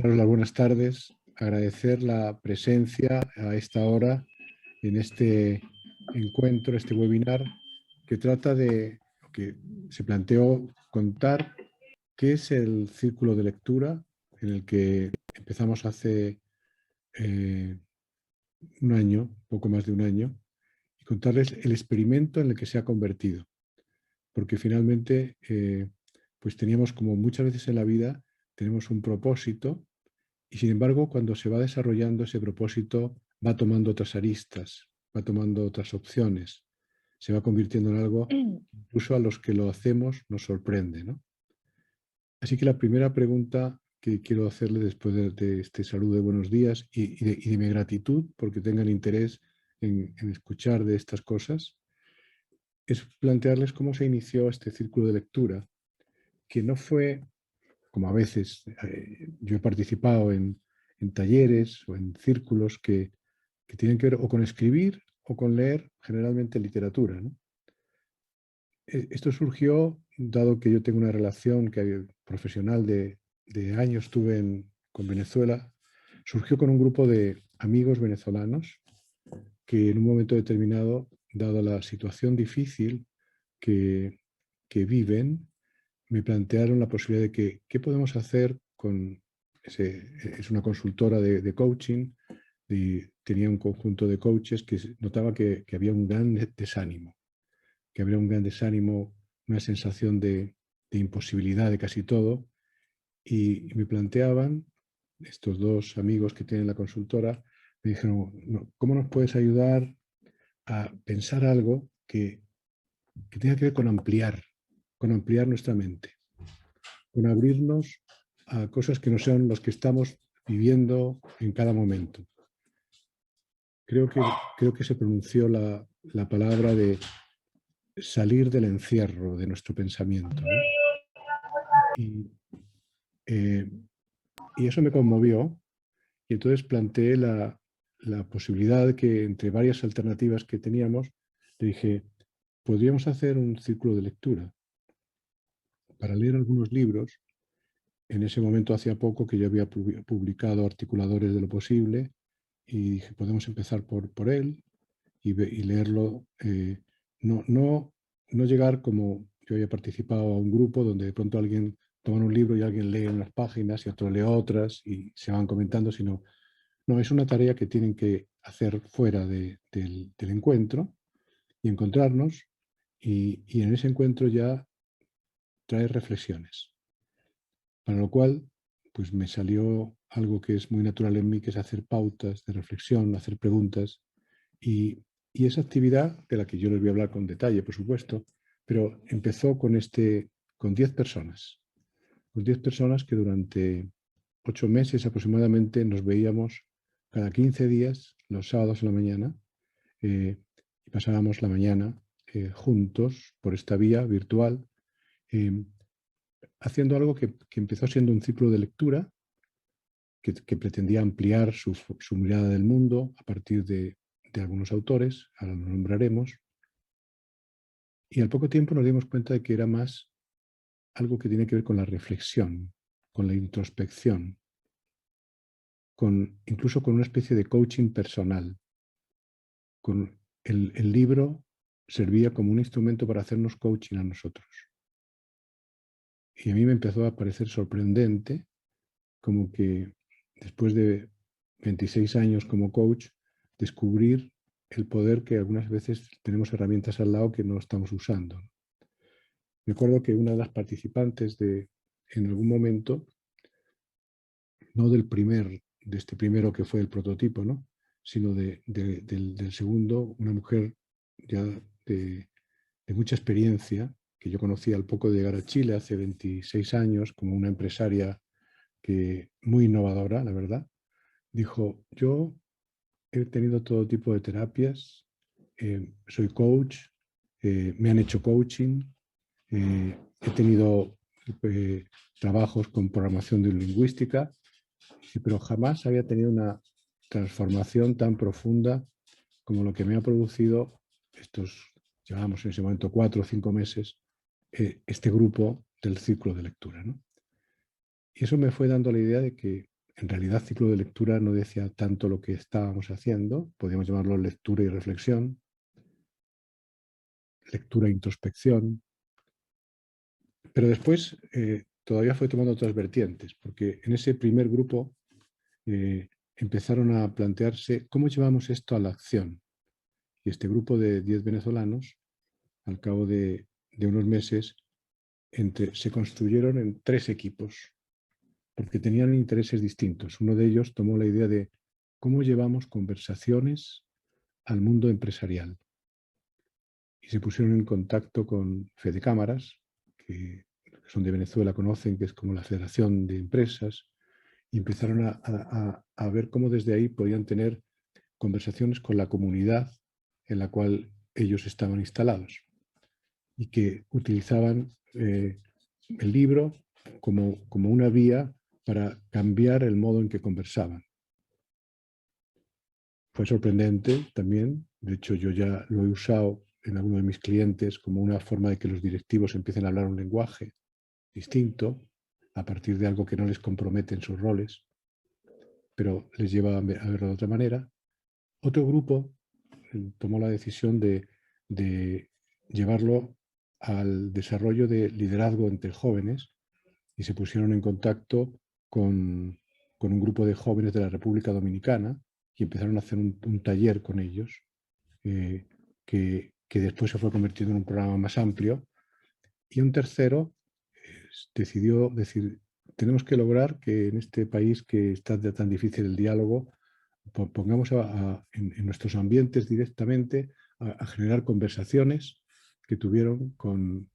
daros las buenas tardes, agradecer la presencia a esta hora en este encuentro, este webinar, que trata de, que se planteó contar qué es el círculo de lectura en el que empezamos hace un año, poco más de un año, y contarles el experimento en el que se ha convertido. Porque finalmente, pues teníamos, como muchas veces en la vida, tenemos un propósito y sin embargo cuando se va desarrollando ese propósito va tomando otras aristas, va tomando otras opciones, se va convirtiendo en algo incluso a los que lo hacemos nos sorprende, ¿no? Así que la primera pregunta que quiero hacerle después de este saludo de buenos días y de mi gratitud porque tengan interés en escuchar de estas cosas, es plantearles cómo se inició este círculo de lectura, que no fue, como a veces yo he participado en talleres o en círculos que tienen que ver o con escribir o con leer, generalmente literatura, ¿no? Esto surgió, dado que yo tengo una relación profesional de años tuve con Venezuela, surgió con un grupo de amigos venezolanos que en un momento determinado, dado la situación difícil que viven, me plantearon la posibilidad de que, ¿qué podemos hacer con es una consultora de coaching y tenía un conjunto de coaches que notaba que había un gran desánimo, una sensación de imposibilidad de casi todo y me planteaban, estos dos amigos que tienen la consultora, me dijeron, "No, ¿cómo nos puedes ayudar a pensar algo que tenga que ver con ampliar nuestra mente? Con abrirnos a cosas que no sean las que estamos viviendo en cada momento". Creo que se pronunció la palabra de salir del encierro de nuestro pensamiento, ¿no? Y, eh, y eso me conmovió y entonces planteé la posibilidad de que entre varias alternativas que teníamos, le dije, podríamos hacer un círculo de lectura para leer algunos libros. En ese momento, hacía poco que yo había publicado Articuladores de lo Posible y dije, podemos empezar por él y leerlo. No llegar como yo había participado a un grupo donde de pronto alguien toma un libro y alguien lee unas páginas y otro lee otras y se van comentando, sino, no, es una tarea que tienen que hacer fuera del encuentro y encontrarnos y en ese encuentro ya traer reflexiones. Para lo cual, pues me salió algo que es muy natural en mí, que es hacer pautas de reflexión, hacer preguntas. Y esa actividad, de la que yo les voy a hablar con detalle, por supuesto, pero empezó con 10 personas. Con 10 personas que durante 8 meses aproximadamente nos veíamos cada 15 días, los sábados en la mañana, y pasábamos la mañana juntos por esta vía virtual, eh, haciendo algo que empezó siendo un ciclo de lectura que pretendía ampliar su mirada del mundo a partir de algunos autores, ahora los nombraremos, y al poco tiempo nos dimos cuenta de que era más algo que tiene que ver con la reflexión, con la introspección, incluso con una especie de coaching personal. El libro servía como un instrumento para hacernos coaching a nosotros. Y a mí me empezó a parecer sorprendente como que después de 26 años como coach, descubrir el poder que algunas veces tenemos herramientas al lado que no estamos usando. Recuerdo que una de las participantes en algún momento, no de este primero que fue el prototipo, ¿no?, sino del segundo, una mujer ya de mucha experiencia, que yo conocí al poco de llegar a Chile hace 26 años, como una empresaria muy innovadora, la verdad, dijo, yo he tenido todo tipo de terapias, soy coach, me han hecho coaching, he tenido trabajos con programación neurolingüística, pero jamás había tenido una transformación tan profunda como lo que me ha producido llevábamos en ese momento 4 o 5 meses, este grupo del círculo de lectura, ¿no? Y eso me fue dando la idea de que en realidad ciclo de lectura no decía tanto lo que estábamos haciendo, podríamos llamarlo lectura y reflexión, lectura e introspección, pero después todavía fue tomando otras vertientes, porque en ese primer grupo empezaron a plantearse cómo llevamos esto a la acción. Y este grupo de 10 venezolanos, al cabo de unos meses, se construyeron en 3 equipos, porque tenían intereses distintos. Uno de ellos tomó la idea de cómo llevamos conversaciones al mundo empresarial. Y se pusieron en contacto con Fede Cámaras, que son de Venezuela, conocen, que es como la Federación de Empresas, y empezaron a ver cómo desde ahí podían tener conversaciones con la comunidad en la cual ellos estaban instalados y que utilizaban el libro como una vía para cambiar el modo en que conversaban. Fue sorprendente también, de hecho yo ya lo he usado en algunos de mis clientes como una forma de que los directivos empiecen a hablar un lenguaje distinto a partir de algo que no les compromete en sus roles, pero les lleva a verlo de otra manera. Otro grupo tomó la decisión de llevarlo al desarrollo de liderazgo entre jóvenes y se pusieron en contacto con un grupo de jóvenes de la República Dominicana y empezaron a hacer un taller con ellos que después se fue convirtiendo en un programa más amplio. Y un tercero decidió decir, tenemos que lograr que en este país que está tan difícil el diálogo, pongamos en nuestros ambientes directamente a generar conversaciones que tuvieron con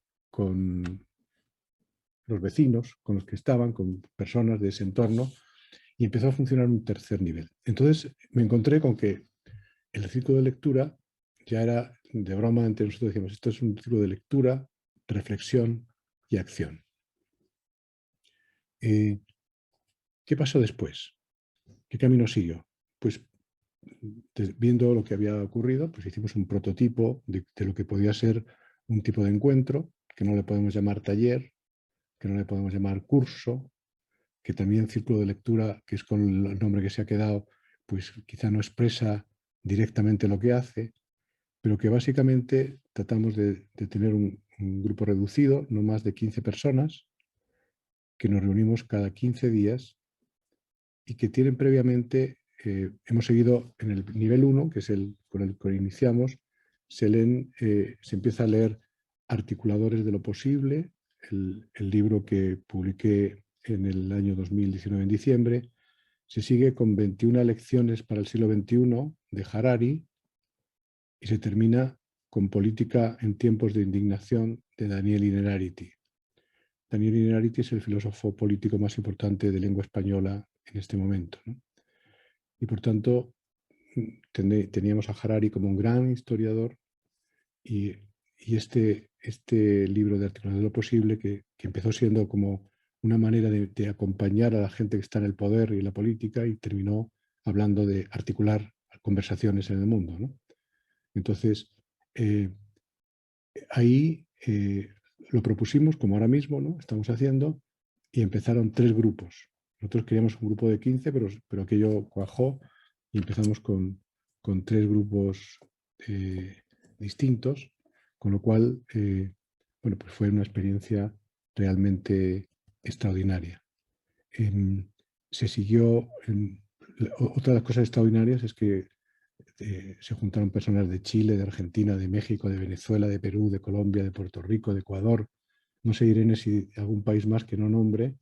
los vecinos, con los que estaban, con personas de ese entorno, y empezó a funcionar un tercer nivel. Entonces me encontré con que el ciclo de lectura ya era de broma entre nosotros, decíamos, esto es un ciclo de lectura, reflexión y acción. ¿Qué pasó después? ¿Qué camino siguió? Pues viendo lo que había ocurrido, pues hicimos un prototipo de lo que podía ser un tipo de encuentro, que no le podemos llamar taller, que no le podemos llamar curso, que también círculo de lectura, que es con el nombre que se ha quedado, pues quizá no expresa directamente lo que hace, pero que básicamente tratamos de tener un grupo reducido, no más de 15 personas, que nos reunimos cada 15 días y que tienen previamente, hemos seguido en el nivel 1, que es el con el que iniciamos, se empieza a leer Articuladores de lo Posible, el libro que publiqué en el año 2019 en diciembre. Se sigue con 21 lecciones para el siglo XXI de Harari y se termina con Política en tiempos de indignación de Daniel Innerarity. Daniel Innerarity es el filósofo político más importante de lengua española en este momento, ¿no? Y por tanto teníamos a Harari como un gran historiador y este libro de Articuladores de lo Posible, que empezó siendo como una manera de acompañar a la gente que está en el poder y en la política y terminó hablando de articular conversaciones en el mundo, ¿no? Entonces, ahí lo propusimos, como ahora mismo, ¿no? Estamos haciendo, y empezaron 3 grupos. Nosotros queríamos un grupo de 15, pero aquello cuajó y empezamos con 3 grupos distintos, con lo cual, bueno, pues fue una experiencia realmente extraordinaria. Se siguió, otra de las cosas extraordinarias es que se juntaron personas de Chile, de Argentina, de México, de Venezuela, de Perú, de Colombia, de Puerto Rico, de Ecuador. No sé, Irene, si algún país más que no nombre.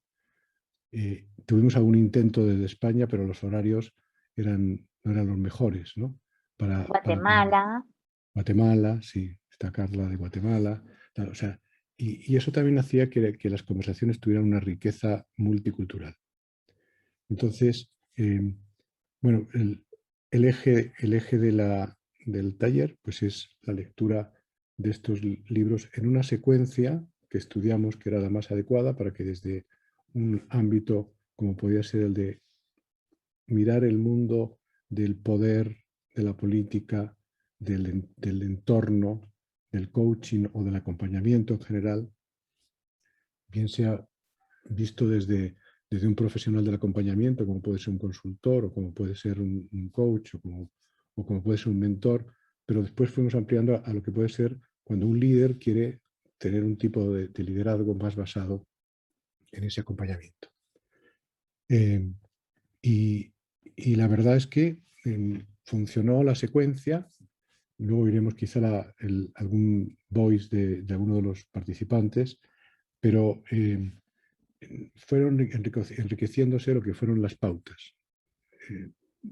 Tuvimos algún intento desde España, pero los horarios no eran los mejores, ¿no? Para Guatemala. Guatemala, sí, está Carla de Guatemala. O sea, y eso también hacía que las conversaciones tuvieran una riqueza multicultural. Entonces, bueno, el eje del taller pues es la lectura de estos libros en una secuencia que estudiamos que era la más adecuada para que desde un ámbito como podía ser el de mirar el mundo del poder, de la política, del entorno, del coaching o del acompañamiento en general, bien sea visto desde desde un profesional del acompañamiento, como puede ser un consultor, o como puede ser un coach, o como puede ser un mentor, pero después fuimos ampliando a lo que puede ser cuando un líder quiere tener un tipo de liderazgo más basado en ese acompañamiento. Eh, y, y la verdad es que funcionó la secuencia. Luego iremos quizá algún voice de alguno de los participantes, pero fueron enriqueciéndose lo que fueron las pautas.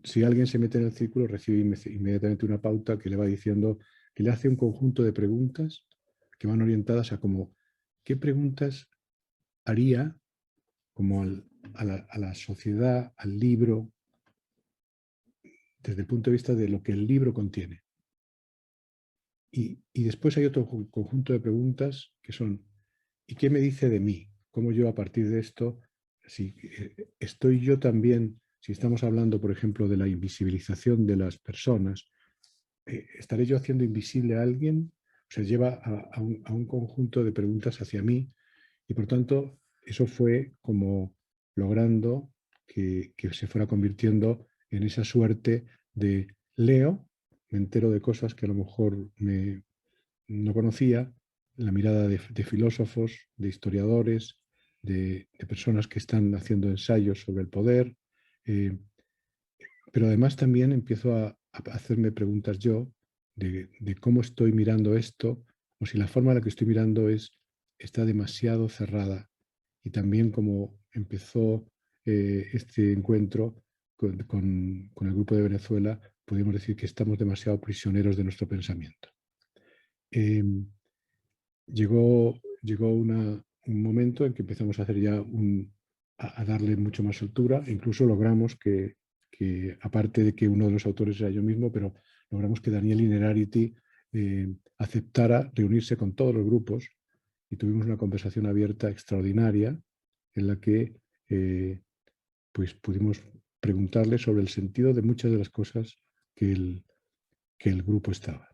Si alguien se mete en el círculo, recibe inmediatamente una pauta que le va diciendo, que le hace un conjunto de preguntas que van orientadas a como, ¿qué preguntas haría como a la sociedad, al libro, desde el punto de vista de lo que el libro contiene? Y después hay otro conjunto de preguntas que son, ¿y qué me dice de mí? ¿Cómo yo a partir de esto, si estoy yo también, si estamos hablando, por ejemplo, de la invisibilización de las personas, ¿estaré yo haciendo invisible a alguien? O sea, lleva a un conjunto de preguntas hacia mí y por tanto eso fue como logrando que se fuera convirtiendo en esa suerte de leo, me entero de cosas que a lo mejor no conocía, la mirada de filósofos, de historiadores, de personas que están haciendo ensayos sobre el poder, eh, pero además también empiezo a hacerme preguntas yo de cómo estoy mirando esto, o si la forma en la que estoy mirando está demasiado cerrada. Y también como empezó este encuentro con el grupo de Venezuela, podemos decir que estamos demasiado prisioneros de nuestro pensamiento. Eh, llegó un momento en que empezamos a hacer ya a darle mucho más altura, e incluso logramos que, aparte de que uno de los autores era yo mismo, pero logramos que Daniel Innerarity aceptara reunirse con todos los grupos y tuvimos una conversación abierta extraordinaria en la que pues pudimos preguntarle sobre el sentido de muchas de las cosas que el grupo estaba.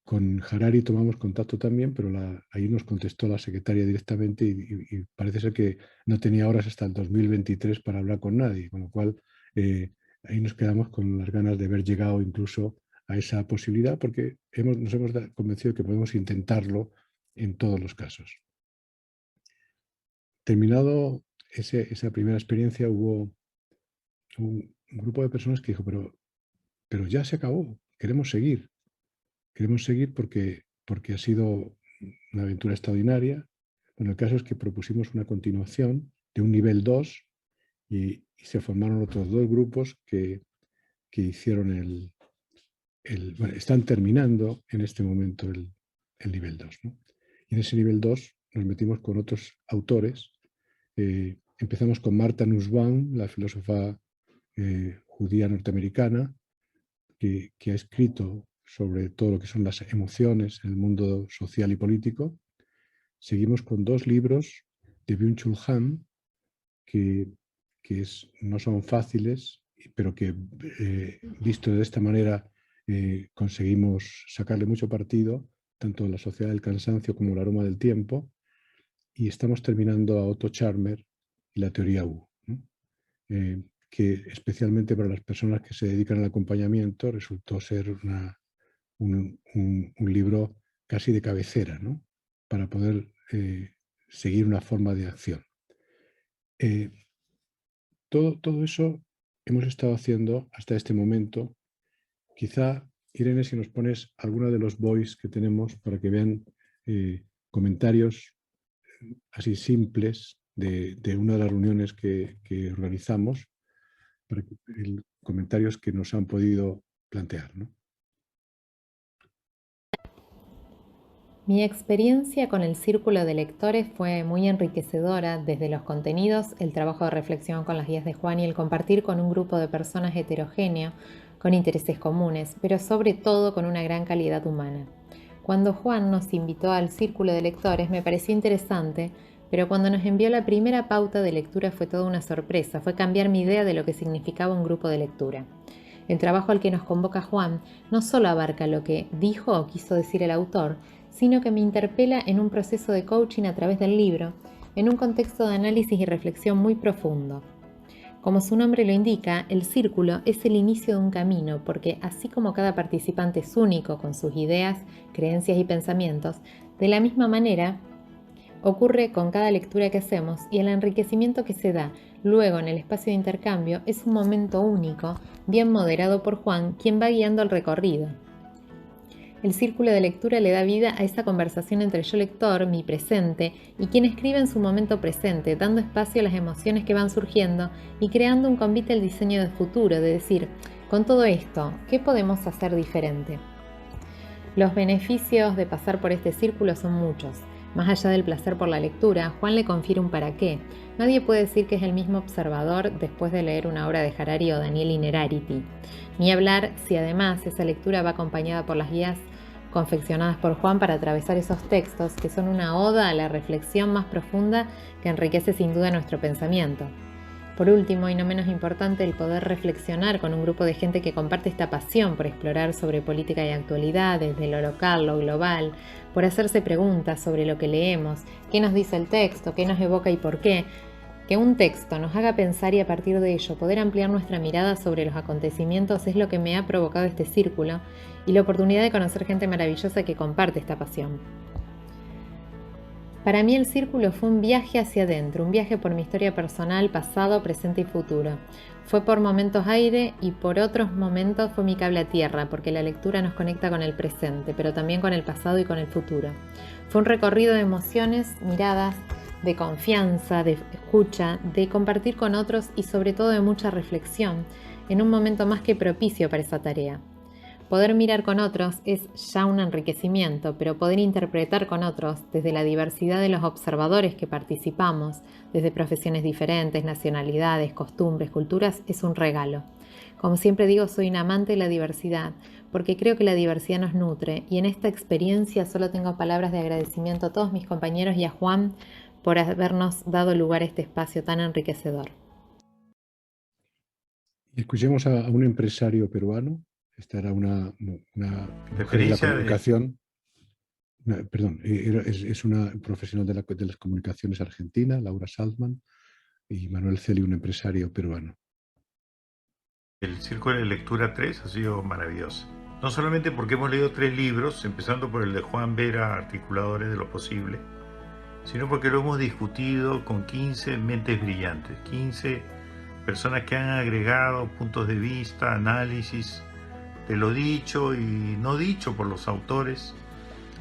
Con Harari tomamos contacto también, pero ahí nos contestó la secretaria directamente y parece ser que no tenía horas hasta el 2023 para hablar con nadie, con lo cual ahí nos quedamos con las ganas de haber llegado incluso a esa posibilidad, porque nos hemos convencido de que podemos intentarlo en todos los casos. Terminado esa primera experiencia, hubo un grupo de personas que dijo, pero ya se acabó, queremos seguir. Queremos seguir porque ha sido una aventura extraordinaria. Bueno, el caso es que propusimos una continuación de un nivel 2 y se formaron otros dos grupos que hicieron bueno, están terminando en este momento el nivel 2, ¿no? Y en ese nivel 2 nos metimos con otros autores. Empezamos con Martha Nussbaum, la filósofa judía norteamericana, que ha escrito sobre todo lo que son las emociones en el mundo social y político. Seguimos con dos libros de Byung-Chul Han, que no son fáciles, pero que visto de esta manera conseguimos sacarle mucho partido, tanto La sociedad del cansancio como El aroma del tiempo, y estamos terminando a Otto Scharmer y la teoría U, ¿no? Que especialmente para las personas que se dedican al acompañamiento resultó ser un libro casi de cabecera, ¿no? Para poder seguir una forma de acción. Todo eso hemos estado haciendo hasta este momento. Quizá, Irene, si nos pones alguno de los voice que tenemos para que vean comentarios así simples de una de las reuniones que organizamos, comentarios que nos han podido plantear, ¿no? Mi experiencia con el círculo de lectores fue muy enriquecedora desde los contenidos, el trabajo de reflexión con las guías de Juan y el compartir con un grupo de personas heterogéneo, con intereses comunes, pero sobre todo con una gran calidad humana. Cuando Juan nos invitó al círculo de lectores me pareció interesante, pero cuando nos envió la primera pauta de lectura fue toda una sorpresa, fue cambiar mi idea de lo que significaba un grupo de lectura. El trabajo al que nos convoca Juan no solo abarca lo que dijo o quiso decir el autor, sino que me interpela en un proceso de coaching a través del libro, en un contexto de análisis y reflexión muy profundo. Como su nombre lo indica, el círculo es el inicio de un camino, porque así como cada participante es único con sus ideas, creencias y pensamientos, de la misma manera ocurre con cada lectura que hacemos y el enriquecimiento que se da luego en el espacio de intercambio es un momento único, bien moderado por Juan, quien va guiando el recorrido. El círculo de lectura le da vida a esa conversación entre yo lector, mi presente, y quien escribe en su momento presente, dando espacio a las emociones que van surgiendo y creando un convite al diseño del futuro, de decir, con todo esto, ¿qué podemos hacer diferente? Los beneficios de pasar por este círculo son muchos. Más allá del placer por la lectura, Juan le confiere un para qué. Nadie puede decir que es el mismo observador después de leer una obra de Harari o Daniel Innerarity. Ni hablar si además esa lectura va acompañada por las guías confeccionadas por Juan para atravesar esos textos, que son una oda a la reflexión más profunda que enriquece sin duda nuestro pensamiento. Por último, y no menos importante, el poder reflexionar con un grupo de gente que comparte esta pasión por explorar sobre política y actualidad, desde lo local, lo global, por hacerse preguntas sobre lo que leemos, qué nos dice el texto, qué nos evoca y por qué. Que un texto nos haga pensar y a partir de ello poder ampliar nuestra mirada sobre los acontecimientos es lo que me ha provocado este círculo y la oportunidad de conocer gente maravillosa que comparte esta pasión. Para mí el círculo fue un viaje hacia adentro, un viaje por mi historia personal, pasado, presente y futuro. Fue por momentos aire y por otros momentos fue mi cable a tierra, porque la lectura nos conecta con el presente, pero también con el pasado y con el futuro. Fue un recorrido de emociones, miradas, de confianza, de escucha, de compartir con otros y sobre todo de mucha reflexión, en un momento más que propicio para esa tarea. Poder mirar con otros es ya un enriquecimiento, pero poder interpretar con otros desde la diversidad de los observadores que participamos, desde profesiones diferentes, nacionalidades, costumbres, culturas, es un regalo. Como siempre digo, soy un amante de la diversidad, porque creo que la diversidad nos nutre, y en esta experiencia solo tengo palabras de agradecimiento a todos mis compañeros y a Juan por habernos dado lugar a este espacio tan enriquecedor. Escuchemos a un empresario peruano. Esta era una La mujer de la experiencia de, comunicación, perdón, es una profesional de las comunicaciones argentina, Laura Salzman, y Manuel Celi, un empresario peruano. El Círculo de Lectura 3 ha sido maravilloso. No solamente porque hemos leído 3 libros, empezando por el de Juan Vera, Articuladores de lo Posible, sino porque lo hemos discutido con 15 mentes brillantes, 15 personas que han agregado puntos de vista, análisis de lo dicho y no dicho por los autores,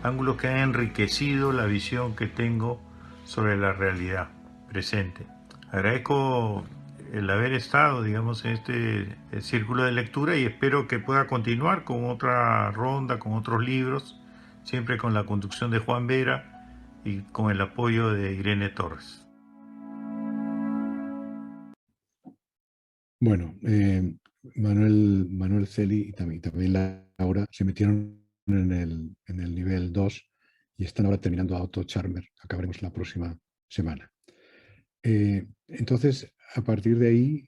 ángulos que han enriquecido la visión que tengo sobre la realidad presente. Agradezco el haber estado, digamos, en este círculo de lectura y espero que pueda continuar con otra ronda, con otros libros, siempre con la conducción de Juan Vera y con el apoyo de Irene Torres. Bueno, Manuel Celi y también Laura se metieron en el nivel 2 y están ahora terminando Auto Charmer. Acabaremos la próxima semana. Entonces, a partir de ahí,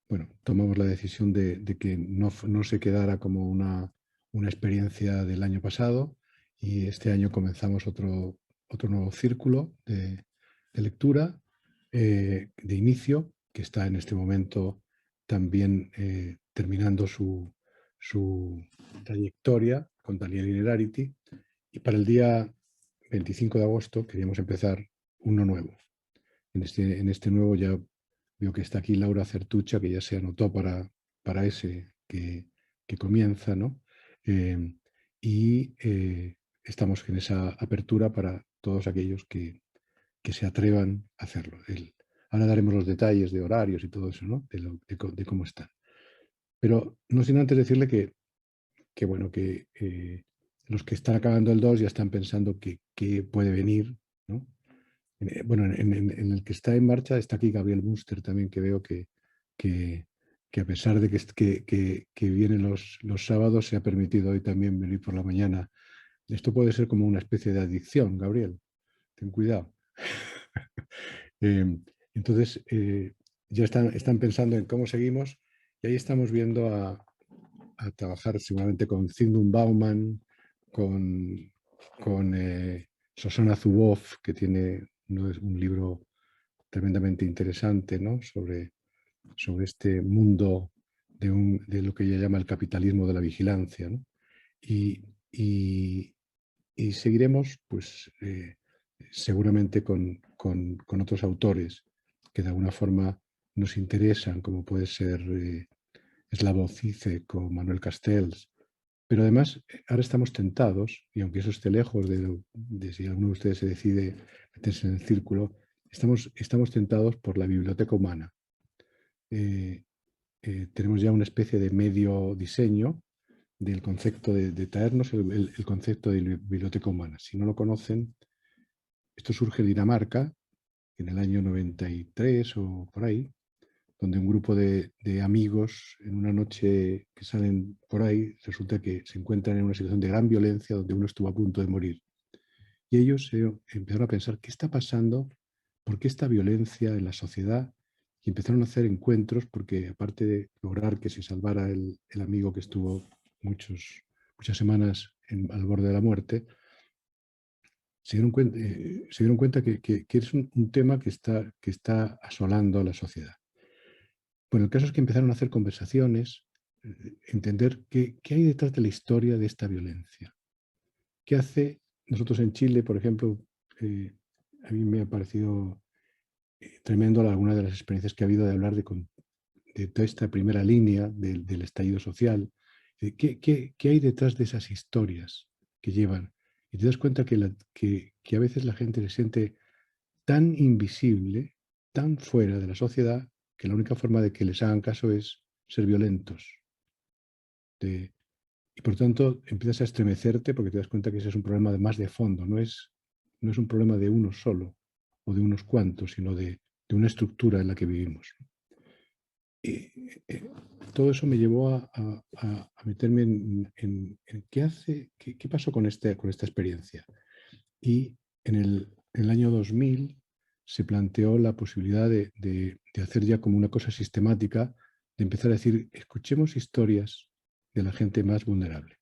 bueno, tomamos la decisión de que no se quedara como una experiencia del año pasado y este año comenzamos otro nuevo círculo de lectura de inicio que está en este momento también terminando su trayectoria con Daniel Innerarity y para el día 25 de agosto queríamos empezar uno nuevo. En este nuevo ya veo que está aquí Laura Certucha, que ya se anotó para ese que comienza, ¿no? Estamos en esa apertura para todos aquellos que se atrevan a hacerlo. Ahora daremos los detalles de horarios y todo eso, ¿no? De cómo están. Pero no sin antes decirle que bueno, que los que están acabando el 2 ya están pensando que puede venir, ¿no? Bueno, en el que está en marcha está aquí Gabriel Munster también, que veo que a pesar de que viene los sábados, se ha permitido hoy también venir por la mañana. Esto puede ser como una especie de adicción, Gabriel. Ten cuidado. Entonces, ya están pensando en cómo seguimos y ahí estamos viendo a trabajar seguramente con Zygmunt Bauman, con Shoshana Zuboff, que tiene es un libro tremendamente interesante, ¿no? sobre este mundo de lo que ella llama el capitalismo de la vigilancia, ¿no? Y, y- y seguiremos, pues, seguramente con otros autores que de alguna forma nos interesan, como puede ser Slavoj Zizek o Manuel Castells. Pero además, ahora estamos tentados, y aunque eso esté lejos de si alguno de ustedes se decide meterse en el círculo, estamos tentados por la biblioteca humana. Tenemos ya una especie de medio diseño del concepto de traernos el concepto de biblioteca humana. Si no lo conocen, esto surge en Dinamarca, en el año 93 o por ahí, donde un grupo de amigos en una noche que salen por ahí, resulta que se encuentran en una situación de gran violencia donde uno estuvo a punto de morir. Y ellos empezaron a pensar, ¿qué está pasando? ¿Por qué esta violencia en la sociedad? Y empezaron a hacer encuentros porque aparte de lograr que se salvara el amigo que estuvo muchas semanas al borde de la muerte, se dieron cuenta que es un tema que está asolando a la sociedad. Bueno, el caso es que empezaron a hacer conversaciones, entender qué hay detrás de la historia de esta violencia. ¿Qué hace nosotros en Chile, por ejemplo? A mí me ha parecido tremendo alguna de las experiencias que ha habido de hablar de toda esta primera línea del estallido social. ¿Qué hay detrás de esas historias que llevan? Y te das cuenta que a veces la gente se siente tan invisible, tan fuera de la sociedad, que la única forma de que les hagan caso es ser violentos. Y por tanto empiezas a estremecerte porque te das cuenta que ese es un problema más de fondo, no es un problema de uno solo o de unos cuantos, sino de una estructura en la que vivimos. Y, todo eso me llevó a meterme en qué pasó con esta experiencia. Y en el año 2000 se planteó la posibilidad de hacer ya como una cosa sistemática, de empezar a decir, escuchemos historias de la gente más vulnerable.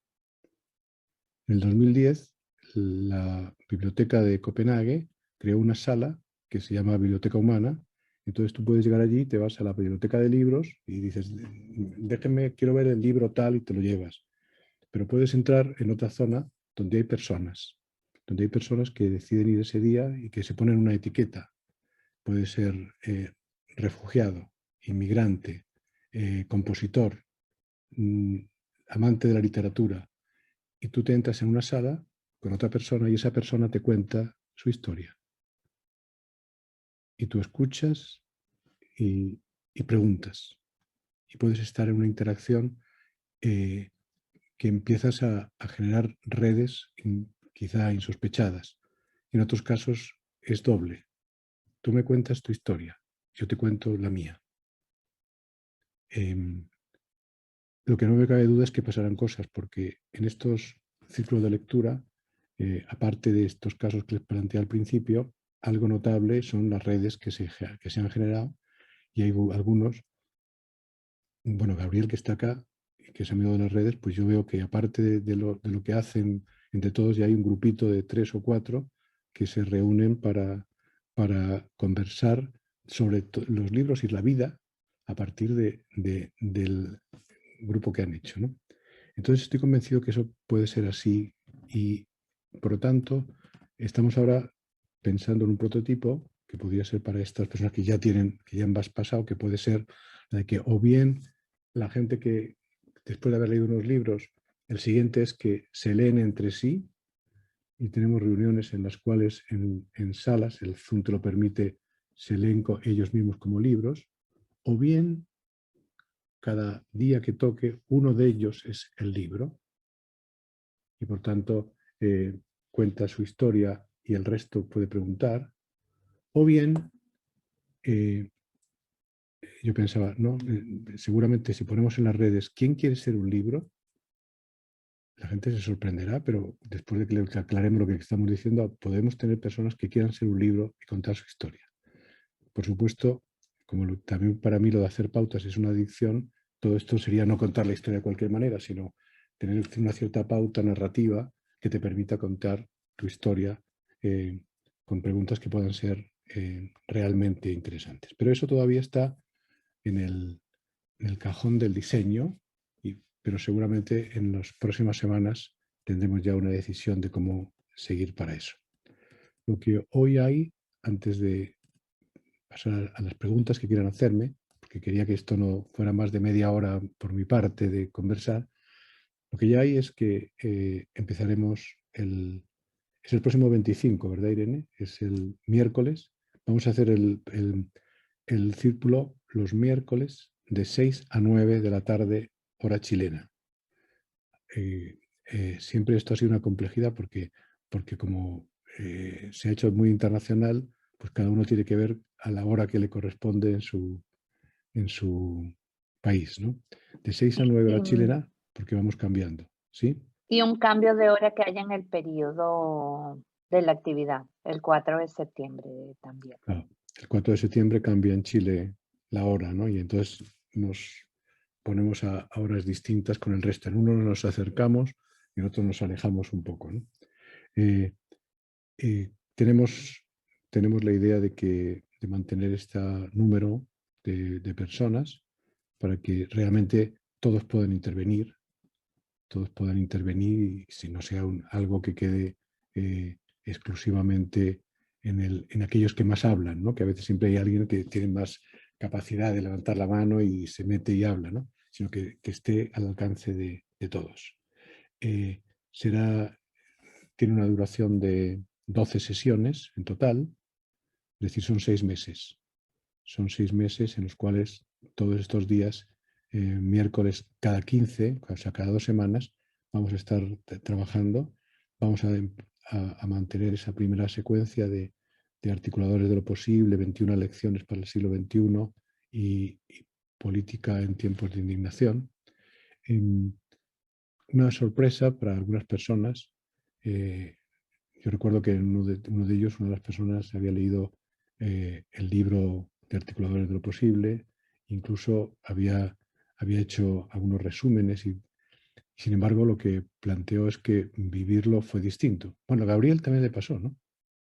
En el 2010, la Biblioteca de Copenhague creó una sala que se llama Biblioteca Humana. Entonces tú puedes llegar allí, te vas a la biblioteca de libros y dices, déjenme, quiero ver el libro tal, y te lo llevas. Pero puedes entrar en otra zona donde hay personas que deciden ir ese día y que se ponen una etiqueta. Puede ser refugiado, inmigrante, compositor, amante de la literatura. Y tú te entras en una sala con otra persona y esa persona te cuenta su historia. Y tú escuchas y preguntas. Y puedes estar en una interacción que empiezas a generar redes quizá insospechadas. En otros casos es doble. Tú me cuentas tu historia, yo te cuento la mía. Lo que no me cabe duda es que pasarán cosas, porque en estos círculos de lectura, aparte de estos casos que les planteé al principio, algo notable son las redes que se han generado, y hay algunos, bueno, Gabriel que está acá, que es amigo de las redes, pues yo veo que aparte de lo que hacen entre todos, ya hay un grupito de 3 o 4 que se reúnen para conversar sobre los libros y la vida a partir del grupo que han hecho, ¿no? Entonces estoy convencido que eso puede ser así y, por lo tanto, estamos ahora pensando en un prototipo que podría ser para estas personas que ya han pasado, que puede ser la de que o bien la gente que después de haber leído unos libros, el siguiente es que se leen entre sí y tenemos reuniones en las cuales en salas, el Zoom te lo permite, se leen ellos mismos como libros, o bien cada día que toque uno de ellos es el libro y por tanto cuenta su historia y el resto puede preguntar, o bien yo pensaba, no, seguramente si ponemos en las redes ¿quién quiere ser un libro? La gente se sorprenderá, pero después de que le aclaremos lo que estamos diciendo, podemos tener personas que quieran ser un libro y contar su historia. Por supuesto, como también para mí lo de hacer pautas es una adicción, todo esto sería no contar la historia de cualquier manera, sino tener una cierta pauta narrativa que te permita contar tu historia con preguntas que puedan ser realmente interesantes. Pero eso todavía está en el cajón del diseño, pero seguramente en las próximas semanas tendremos ya una decisión de cómo seguir para eso. Lo que hoy hay, antes de pasar a las preguntas que quieran hacerme, porque quería que esto no fuera más de media hora por mi parte de conversar, lo que ya hay es que empezaremos es el próximo 25, ¿verdad, Irene? Es el miércoles. Vamos a hacer el círculo los miércoles de 6 a 9 de la tarde, hora chilena. Siempre esto ha sido una complejidad porque como se ha hecho muy internacional, pues cada uno tiene que ver a la hora que le corresponde en su país, ¿no? De 6 a 9 hora chilena, porque vamos cambiando, ¿sí? Y un cambio de hora que haya en el periodo de la actividad, el 4 de septiembre también. Claro, el 4 de septiembre cambia en Chile la hora, ¿no? Y entonces nos ponemos a horas distintas con el resto. En uno nos acercamos y en otro nos alejamos un poco, ¿no? Tenemos la idea de mantener este número de personas para que realmente todos puedan intervenir y si no sea algo que quede exclusivamente en aquellos que más hablan, ¿no? Que a veces siempre hay alguien que tiene más capacidad de levantar la mano y se mete y habla, ¿no? Sino que esté al alcance de todos. Tiene una duración de 12 sesiones en total, es decir, son 6 meses. Son 6 meses en los cuales todos estos días, miércoles cada 15, o sea, cada 2 semanas, vamos a estar trabajando. Vamos a mantener esa primera secuencia de articuladores de lo posible, 21 lecciones para el siglo XXI y política en tiempos de indignación. Una sorpresa para algunas personas. Yo recuerdo que uno de ellos, una de las personas, había leído el libro de Articuladores de lo Posible, incluso había hecho algunos resúmenes y, sin embargo, lo que planteó es que vivirlo fue distinto. Bueno, a Gabriel también le pasó, ¿no?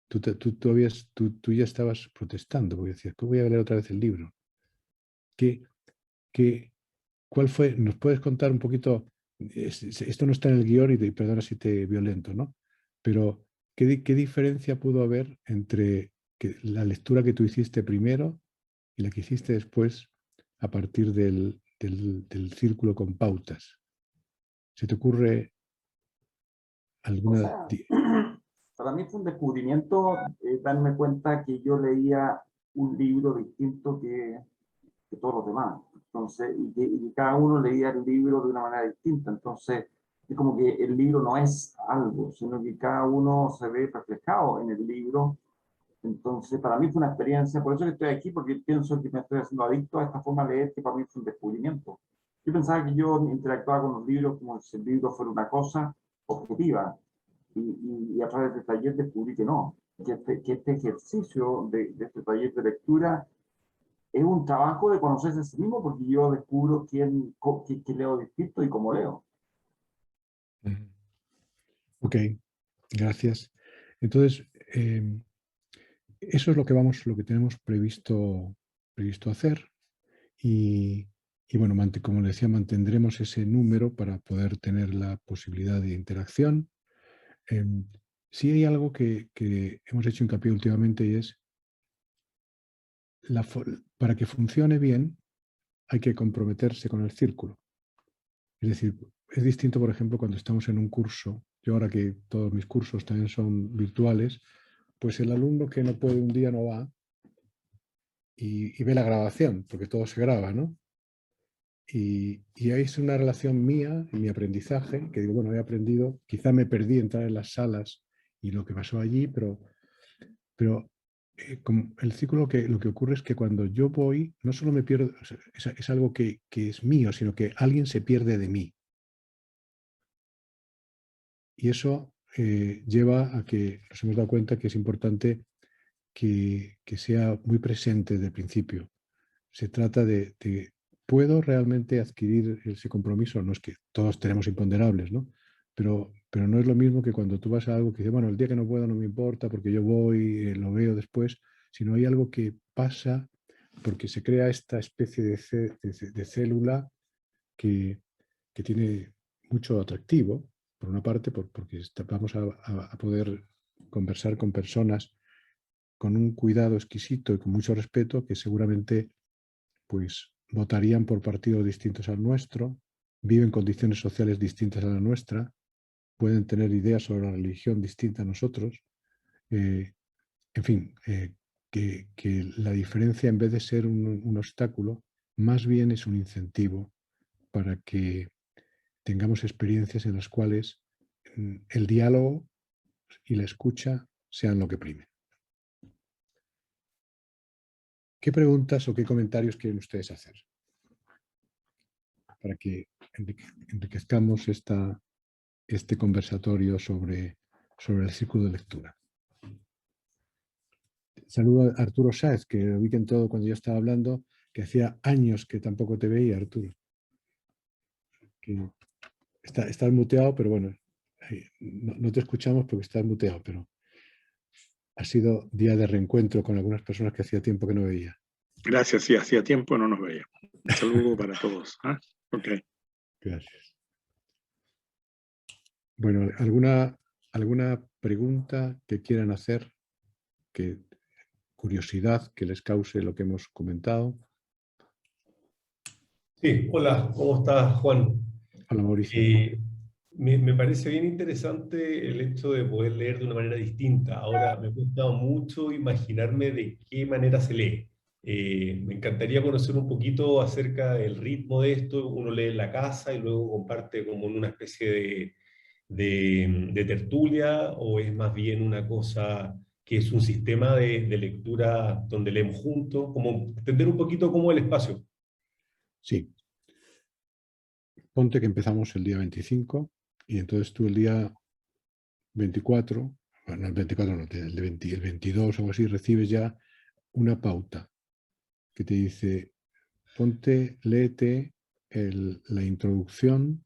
Tú ya estabas protestando porque decías, ¿cómo voy a leer otra vez el libro? ¿Cuál fue? ¿Nos puedes contar un poquito? Esto no está en el guión y perdona si te violento, ¿no? Pero ¿qué diferencia pudo haber entre la lectura que tú hiciste primero y la que hiciste después a partir del círculo con pautas? ¿Se te ocurre alguna...? Para mí fue un descubrimiento darme cuenta que yo leía un libro distinto que todos los demás. Entonces, y que cada uno leía el libro de una manera distinta. Entonces, es como que el libro no es algo, sino que cada uno se ve reflejado en el libro. Entonces, para mí fue una experiencia, por eso que estoy aquí, porque pienso que me estoy haciendo adicto a esta forma de leer, que para mí fue un descubrimiento. Yo pensaba que yo interactuaba con los libros como si el libro fuera una cosa objetiva, y a través del taller descubrí que no, que este ejercicio de este taller de lectura es un trabajo de conocerse a sí mismo, porque yo descubro qué leo distinto y cómo leo. Ok, gracias. Entonces, eso es lo que tenemos previsto hacer y bueno, como le decía, mantendremos ese número para poder tener la posibilidad de interacción. Sí hay algo que hemos hecho hincapié últimamente y es para que funcione bien hay que comprometerse con el círculo. Es decir, es distinto, por ejemplo, cuando estamos en un curso. Yo ahora que todos mis cursos también son virtuales, pues el alumno que no puede un día no va y ve la grabación, porque todo se graba, ¿no? Y ahí es una relación mía, en mi aprendizaje, que digo, bueno, he aprendido, quizá me perdí entrar en las salas y lo que pasó allí, pero como el círculo lo que ocurre es que cuando yo voy, no solo me pierdo, o sea, es algo que es mío, sino que alguien se pierde de mí. Y eso lleva a que nos hemos dado cuenta que es importante que sea muy presente desde el principio. Se trata de ¿puedo realmente adquirir ese compromiso? No es que todos tenemos imponderables, ¿no? pero no es lo mismo que cuando tú vas a algo que dices, bueno, el día que no puedo no me importa porque yo voy, lo veo después, sino hay algo que pasa porque se crea esta especie de célula que tiene mucho atractivo, por una parte, porque vamos a poder conversar con personas con un cuidado exquisito y con mucho respeto que seguramente pues votarían por partidos distintos al nuestro, viven condiciones sociales distintas a la nuestra, pueden tener ideas sobre la religión distintas a nosotros. En fin, que la diferencia en vez de ser un obstáculo, más bien es un incentivo para que tengamos experiencias en las cuales el diálogo y la escucha sean lo que prime. ¿Qué preguntas o qué comentarios quieren ustedes hacer? Para que enriquezcamos este conversatorio sobre el círculo de lectura. Saludo a Arturo Sáez, que lo vi en todo cuando yo estaba hablando, que hacía años que tampoco te veía, Arturo. Que estás muteado, pero bueno, no te escuchamos porque estás muteado, pero ha sido día de reencuentro con algunas personas que hacía tiempo que no veía. Gracias, sí, hacía tiempo no nos veíamos. Un saludo para todos. ¿Ah? Okay. Gracias. Bueno, ¿alguna pregunta que quieran hacer? Curiosidad que les cause lo que hemos comentado. Sí, hola, ¿cómo estás, Juan? Hola, Mauricio. Me parece bien interesante el hecho de poder leer de una manera distinta. Ahora, me cuesta mucho imaginarme de qué manera se lee. Me encantaría conocer un poquito acerca del ritmo de esto. Uno lee en la casa y luego comparte como en una especie de tertulia, o es más bien una cosa que es un sistema de lectura donde leemos juntos, como entender un poquito cómo el espacio. Sí. Ponte que empezamos el día 25 y entonces tú el día 24, bueno, el 24 no, el 22 o algo así, recibes ya una pauta que te dice, léete la introducción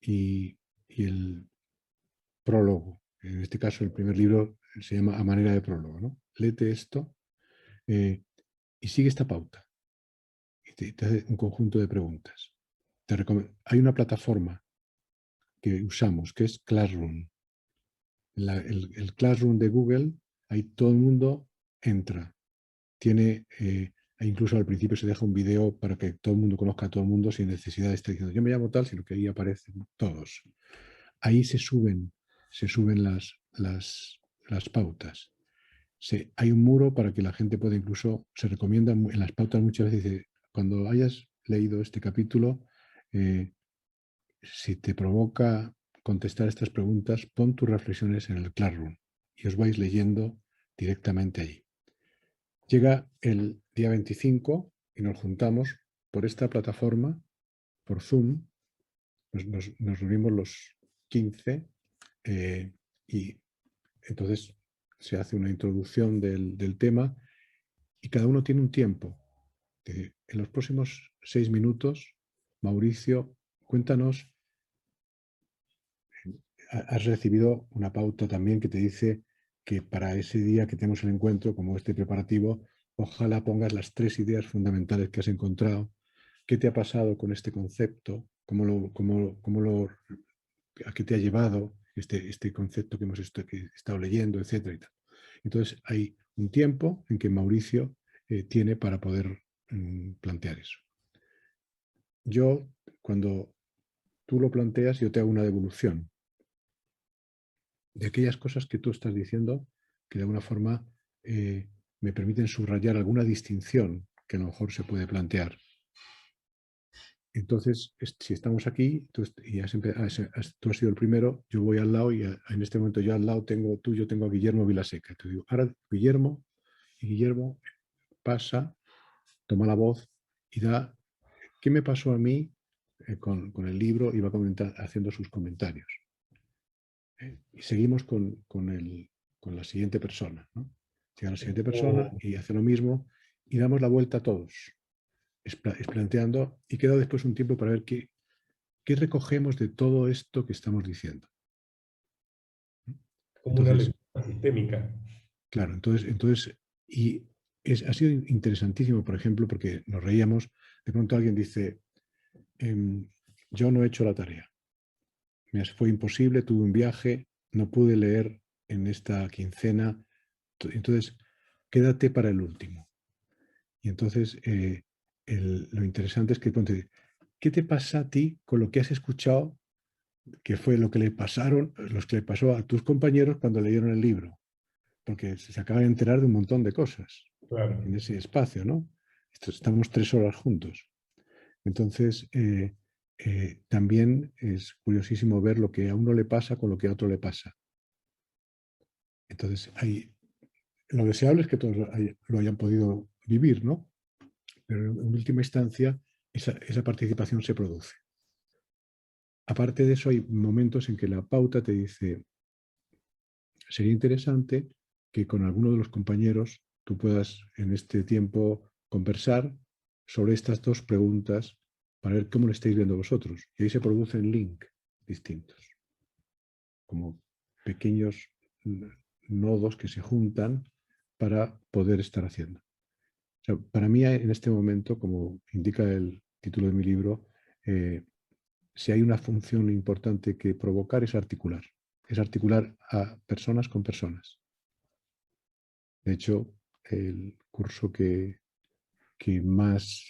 y el prólogo. En este caso, el primer libro se llama A manera de prólogo, ¿no? Léete esto y sigue esta pauta. Y te hace un conjunto de preguntas. Hay una plataforma que usamos, que es Classroom. El Classroom de Google, ahí todo el mundo entra. Tiene, incluso al principio se deja un video para que todo el mundo conozca a todo el mundo sin necesidad de estar diciendo yo me llamo tal, sino que ahí aparecen todos. Ahí se suben las pautas. Hay un muro para que la gente pueda incluso, se recomienda en las pautas muchas veces, dice, cuando hayas leído este capítulo, si te provoca contestar estas preguntas, pon tus reflexiones en el Classroom y os vais leyendo directamente allí. Llega el día 25 y nos juntamos por esta plataforma, por Zoom, nos reunimos los 15 y entonces se hace una introducción del tema y cada uno tiene un tiempo. En los próximos 6 minutos, Mauricio, cuéntanos, has recibido una pauta también que te dice que para ese día que tenemos el encuentro, como este preparativo, ojalá pongas las 3 ideas fundamentales que has encontrado. ¿Qué te ha pasado con este concepto? ¿A qué te ha llevado este concepto que hemos estado leyendo, etcétera y tal? Entonces hay un tiempo en que Mauricio tiene para poder plantear eso. Yo, cuando tú lo planteas, yo te hago una devolución de aquellas cosas que tú estás diciendo que de alguna forma me permiten subrayar alguna distinción que a lo mejor se puede plantear. Entonces, si estamos aquí tú has sido el primero, yo voy al lado y en este momento yo al lado tengo a Guillermo Vilaseca. Te digo, ahora Guillermo pasa, toma la voz y da qué me pasó a mí con el libro y va haciendo sus comentarios. Y seguimos con la siguiente persona, ¿no? Llega la siguiente persona y hace lo mismo y damos la vuelta a todos, planteando y queda después un tiempo para ver qué ¿qué recogemos de todo esto que estamos diciendo? Como una Entonces, lectura sistémica. claro, entonces y ha sido interesantísimo, por ejemplo, porque nos reíamos, de pronto alguien dice, yo no he hecho la tarea, fue imposible, tuve un viaje, no pude leer en esta quincena, entonces quédate para el último. Y entonces lo interesante es que ponte, ¿qué te pasa a ti con lo que has escuchado, que fue lo que le pasó a tus compañeros cuando leyeron el libro? Porque se acaban de enterar de un montón de cosas Claro. en ese espacio, ¿no? Estamos 3 horas juntos. Entonces, también es curiosísimo ver lo que a uno le pasa con lo que a otro le pasa. Entonces, lo deseable es que todos lo hayan podido vivir, ¿no? Pero en última instancia, esa participación se produce. Aparte de eso, hay momentos en que la pauta te dice, sería interesante que con alguno de los compañeros tú puedas en este tiempo conversar sobre estas 2 preguntas para ver cómo lo estáis viendo vosotros. Y ahí se producen links distintos, como pequeños nodos que se juntan para poder estar haciendo. O sea, para mí en este momento, como indica el título de mi libro, si hay una función importante que provocar es articular a personas con personas. De hecho, el curso que más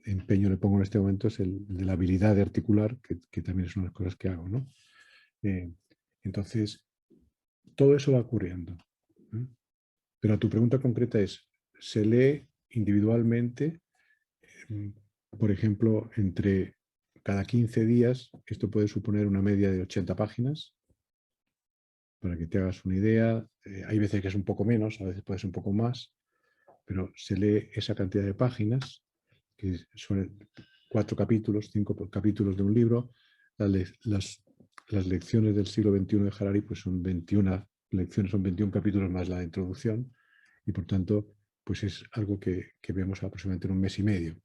empeño le pongo en este momento es el de la habilidad de articular, que también es una de las cosas que hago, ¿no? Entonces, todo eso va ocurriendo. Pero a tu pregunta concreta es, ¿se lee individualmente? Por ejemplo, entre cada 15 días, esto puede suponer una media de 80 páginas, para que te hagas una idea. Hay veces que es un poco menos, a veces puede ser un poco más, pero se lee esa cantidad de páginas, que son 4 capítulos, 5 capítulos de un libro. Las lecciones del siglo XXI de Harari pues son 21 lecciones, son 21 capítulos más la introducción, y por tanto pues es algo que vemos aproximadamente en un mes y medio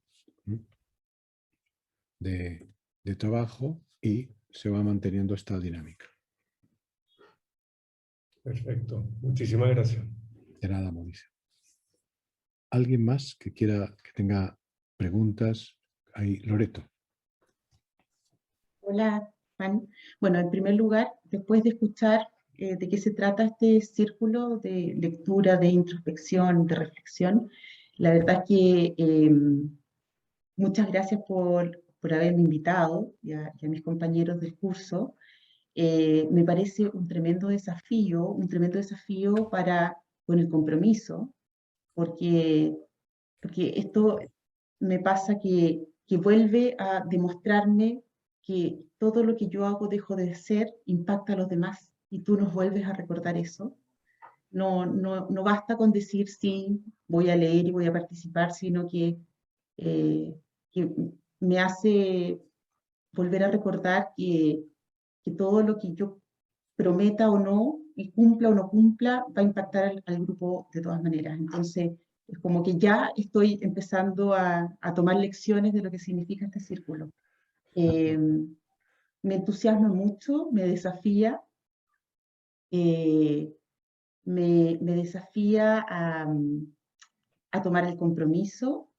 de trabajo, y se va manteniendo esta dinámica. Perfecto. Muchísimas gracias. De nada, Mauricio. ¿Alguien más que tenga preguntas? Ahí, Loreto. Hola, Juan. Bueno, en primer lugar, después de escuchar de qué se trata este círculo de lectura, de introspección, de reflexión, la verdad es que muchas gracias por haberme invitado y a mis compañeros del curso. Me parece un tremendo desafío con el compromiso, porque esto me pasa que vuelve a demostrarme que todo lo que yo hago, dejo de ser, impacta a los demás, y tú nos vuelves a recordar eso. No basta con decir sí, voy a leer y voy a participar, sino que me hace volver a recordar que todo lo que yo prometa o no, y cumpla o no cumpla, va a impactar al grupo de todas maneras. Entonces, es como que ya estoy empezando a tomar lecciones de lo que significa este círculo. Me entusiasma mucho, me desafía, me desafía a tomar el compromiso,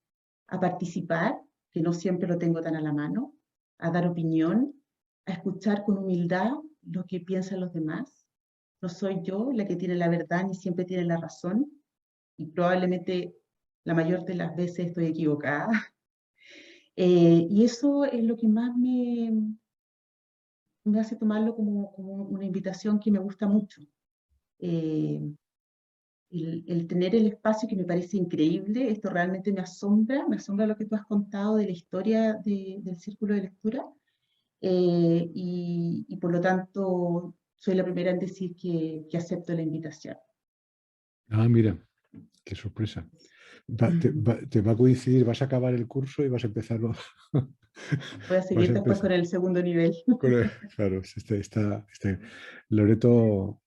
a participar, que no siempre lo tengo tan a la mano, a dar opinión, a escuchar con humildad lo que piensan los demás. No soy yo la que tiene la verdad ni siempre tiene la razón, y probablemente la mayor de las veces estoy equivocada. Y eso es lo que más me hace tomarlo como una invitación que me gusta mucho. El tener el espacio, que me parece increíble, esto realmente me asombra lo que tú has contado de la historia del círculo de lectura, y por lo tanto soy la primera en decir que acepto la invitación. Ah, mira, qué sorpresa. Te va a coincidir, vas a acabar el curso y vas a empezarlo. Voy a seguir después con el segundo nivel. Claro, está. Loreto,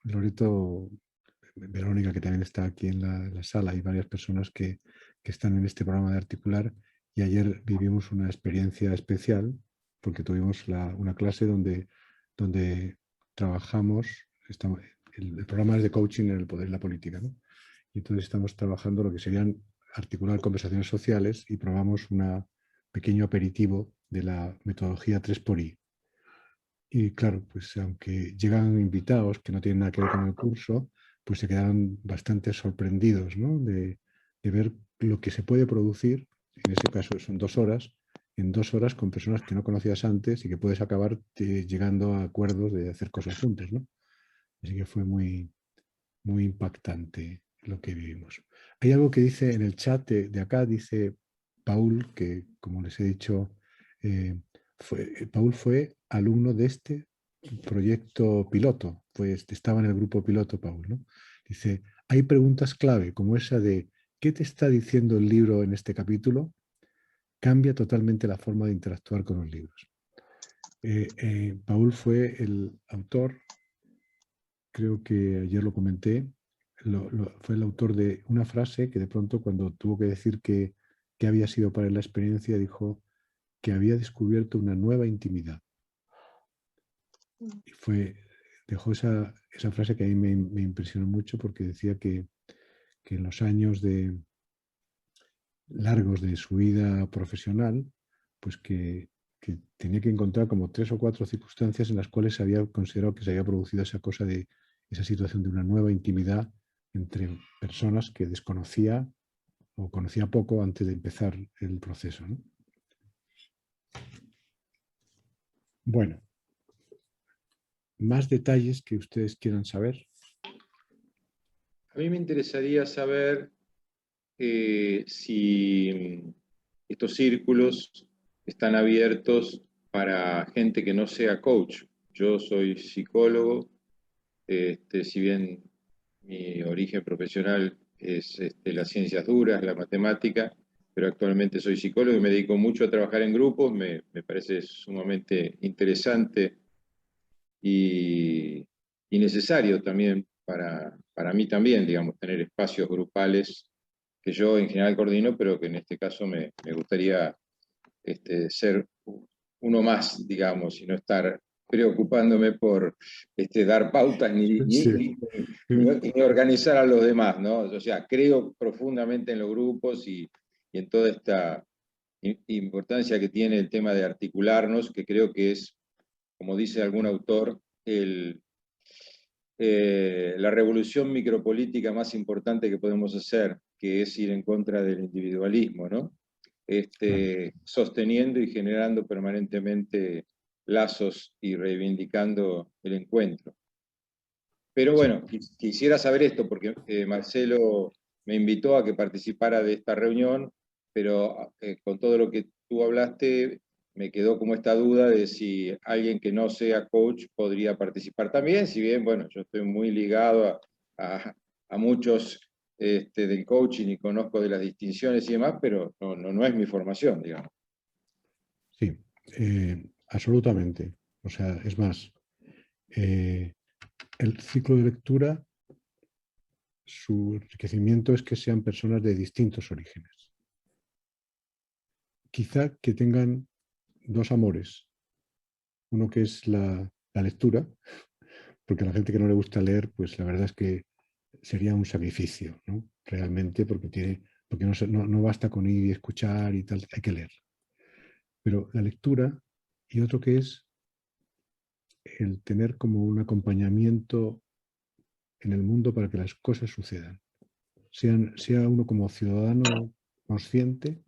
Verónica, que también está aquí en la sala, hay varias personas que están en este programa de Articular, y ayer vivimos una experiencia especial porque tuvimos una clase donde trabajamos, el programa es de coaching en el poder y la política, ¿no? Y entonces estamos trabajando lo que serían articular conversaciones sociales y probamos un pequeño aperitivo de la metodología 3xI. Y claro, pues aunque llegan invitados que no tienen nada que ver con el curso, pues se quedaron bastante sorprendidos, ¿no? de ver lo que se puede producir, en ese caso son 2 horas, en 2 horas con personas que no conocías antes y que puedes acabar llegando a acuerdos de hacer cosas juntos, ¿no? Así que fue muy, muy impactante lo que vivimos. Hay algo que dice en el chat de acá, dice Paul, que como les he dicho, Paul fue alumno de este proyecto piloto, pues estaba en el grupo piloto Paul, ¿no? Dice, hay preguntas clave como esa de ¿qué te está diciendo el libro en este capítulo? Cambia totalmente la forma de interactuar con los libros. Paul fue el autor, creo que ayer lo comenté, fue el autor de una frase que de pronto cuando tuvo que decir que había sido para él la experiencia, dijo que había descubierto una nueva intimidad. Y dejó esa frase que a mí me impresionó mucho porque decía que en los años largos de su vida profesional, pues que tenía que encontrar como 3 o 4 circunstancias en las cuales se había considerado que se había producido esa cosa de esa situación de una nueva intimidad entre personas que desconocía o conocía poco antes de empezar el proceso, ¿no? Bueno, más detalles que ustedes quieran saber. A mí me interesaría saber si estos círculos están abiertos para gente que no sea coach. Yo soy psicólogo, si bien mi origen profesional es las ciencias duras, la matemática, pero actualmente soy psicólogo y me dedico mucho a trabajar en grupos, me parece sumamente interesante y necesario también para mí también, digamos, tener espacios grupales que yo en general coordino, pero que en este caso me gustaría ser uno más, digamos, y no estar preocupándome por dar pautas Sí. ni organizar a los demás, ¿no? O sea, creo profundamente en los grupos y en toda esta importancia que tiene el tema de articularnos, que creo que es, como dice algún autor, la revolución micropolítica más importante que podemos hacer, que es ir en contra del individualismo, ¿no? Sosteniendo y generando permanentemente lazos y reivindicando el encuentro. Pero bueno, quisiera saber esto, porque Marcelo me invitó a que participara de esta reunión, pero con todo lo que tú hablaste, me quedó como esta duda de si alguien que no sea coach podría participar también, si bien, bueno, yo estoy muy ligado a muchos del coaching y conozco de las distinciones y demás, pero no es mi formación, digamos. Sí, absolutamente. O sea, es más, el ciclo de lectura, su enriquecimiento es que sean personas de distintos orígenes. Quizá que tengan 2 amores. Uno que es la lectura, porque a la gente que no le gusta leer, pues la verdad es que sería un sacrificio, ¿no? Realmente, porque no basta con ir y escuchar y tal, hay que leer. Pero la lectura, y otro que es el tener como un acompañamiento en el mundo para que las cosas sucedan. Sea uno como ciudadano consciente,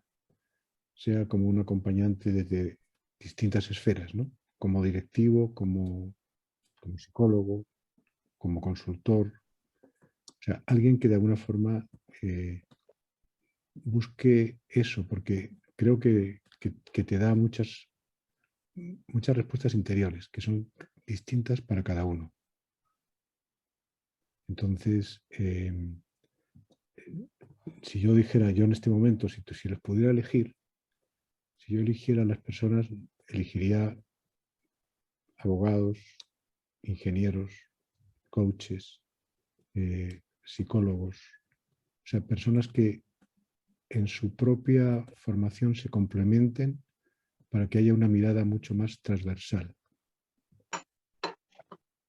sea como un acompañante desde distintas esferas, ¿no? Como directivo, como psicólogo, como consultor. O sea, alguien que de alguna forma busque eso, porque creo que te da muchas respuestas interiores que son distintas para cada uno. Entonces, si yo dijera, yo en este momento, si les pudiera elegir, si yo eligiera a las personas, elegiría abogados, ingenieros, coaches, psicólogos, o sea, personas que en su propia formación se complementen para que haya una mirada mucho más transversal.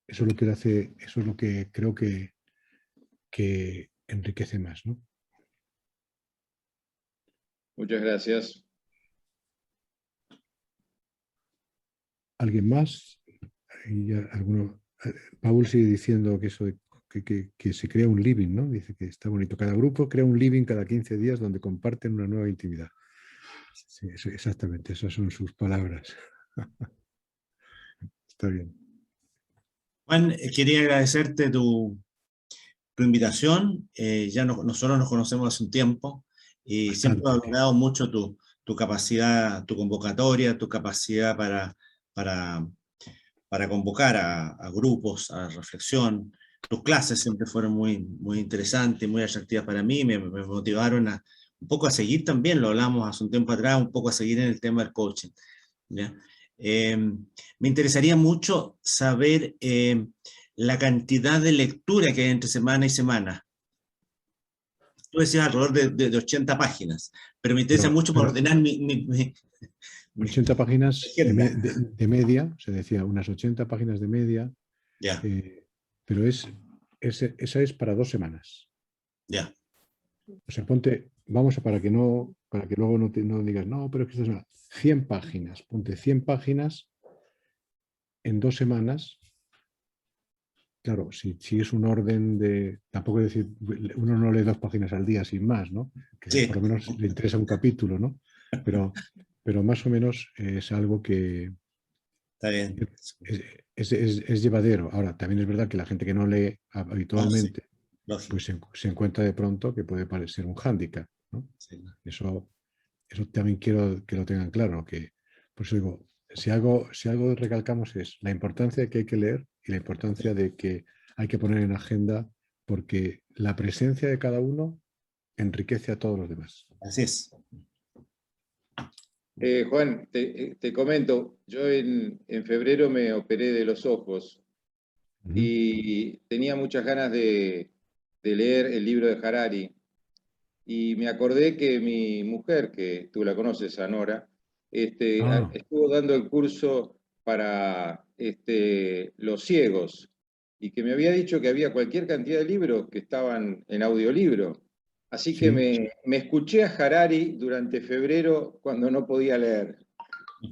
Eso es lo que hace, eso es lo que creo que enriquece más, ¿no? Muchas gracias. ¿Alguien más? Paul sigue diciendo que eso de que se crea un living, ¿no? Dice que está bonito. Cada grupo crea un living cada 15 días donde comparten una nueva intimidad. Sí, exactamente, esas son sus palabras. Está bien. Juan, quería agradecerte tu invitación. Nosotros nos conocemos hace un tiempo y siempre he valorado mucho tu capacidad, tu convocatoria, tu capacidad para convocar a grupos, a reflexión. Tus clases siempre fueron muy interesantes, muy atractivas para mí, me motivaron un poco a seguir también, lo hablamos hace un tiempo atrás, un poco a seguir en el tema del coaching, ¿ya? Me interesaría mucho saber la cantidad de lectura que hay entre semana y semana. Tú decías alrededor de 80 páginas, pero me interesa mucho para ordenar mi 80 páginas de media, se decía, unas 80 páginas de media, ya. Pero esa es para 2 semanas. Ya. O sea, vamos a para que luego no digas, no, pero es que esto es 100 páginas, ponte 100 páginas en 2 semanas. Claro, si es un orden de, tampoco es decir, uno no lee 2 páginas al día sin más, ¿no? Que sí, por lo menos le interesa un capítulo, ¿no? Pero más o menos es algo que está bien. Es llevadero. Ahora, también es verdad que la gente que no lee habitualmente, pues se encuentra de pronto que puede parecer un hándicap, ¿no? Sí. Eso también quiero que lo tengan claro, que por eso digo, si algo recalcamos es la importancia de que hay que leer y la importancia de que hay que poner en agenda, porque la presencia de cada uno enriquece a todos los demás. Así es. Juan, te comento, yo en febrero me operé de los ojos y tenía muchas ganas de leer el libro de Harari, y me acordé que mi mujer, que tú la conoces, a Nora, estuvo dando el curso para los ciegos, y que me había dicho que había cualquier cantidad de libros que estaban en audiolibro. Así que me escuché a Harari durante febrero cuando no podía leer.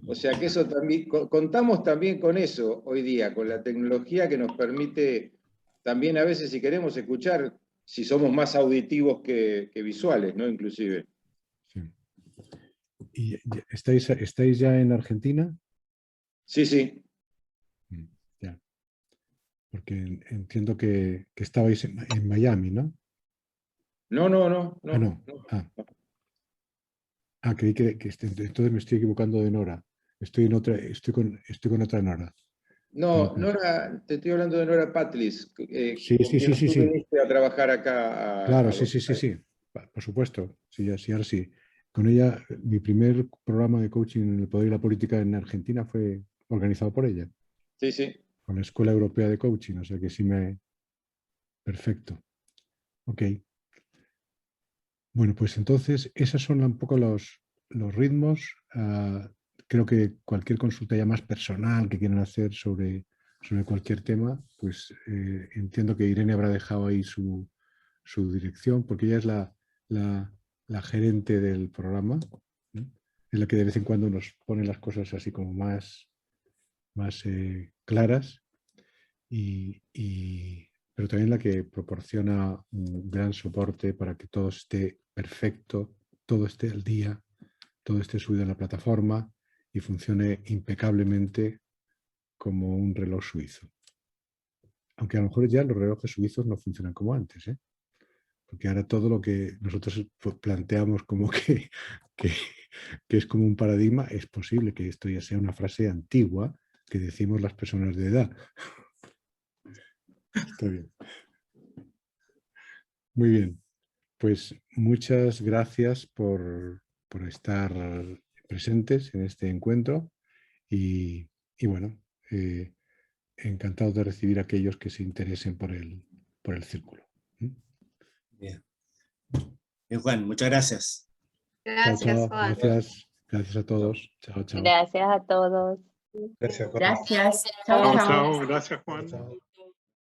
O sea que eso también, contamos también con eso hoy día, con la tecnología que nos permite también a veces, si queremos escuchar, si somos más auditivos que visuales, ¿no? Inclusive. Sí. ¿Y estáis ya en Argentina? Sí, sí. Ya. Porque entiendo que estabais en Miami, ¿no? No. Creí que entonces me estoy equivocando de Nora. Estoy con otra Nora. No, Nora, te estoy hablando de Nora Patlis. Sí. Viniste a trabajar acá. Claro, sí. Por supuesto. Sí, ahora sí. Con ella, mi primer programa de coaching en el poder y la política en Argentina fue organizado por ella. Sí. Con la Escuela Europea de Coaching, o sea que Perfecto. Ok. Bueno, pues entonces, esos son un poco los ritmos. Creo que cualquier consulta ya más personal que quieran hacer sobre cualquier tema, pues entiendo que Irene habrá dejado ahí su dirección, porque ella es la gerente del programa, ¿no? Es la que de vez en cuando nos pone las cosas así como más claras, pero también la que proporciona un gran soporte para que todo esté perfecto, todo esté al día, todo esté subido en la plataforma y funcione impecablemente como un reloj suizo. Aunque a lo mejor ya los relojes suizos no funcionan como antes, ¿eh? Porque ahora todo lo que nosotros planteamos como que es como un paradigma, es posible que esto ya sea una frase antigua que decimos las personas de edad. Está bien. Muy bien. Pues muchas gracias por estar presentes en este encuentro y bueno, encantado de recibir a aquellos que se interesen por el círculo. Bien, Juan, muchas gracias. Gracias, Chao, Juan. gracias. Gracias a todos. Chao, chao. Gracias a todos. Gracias, Juan. Gracias. Chao, Chao, chao. chao. Gracias, Juan. Chao.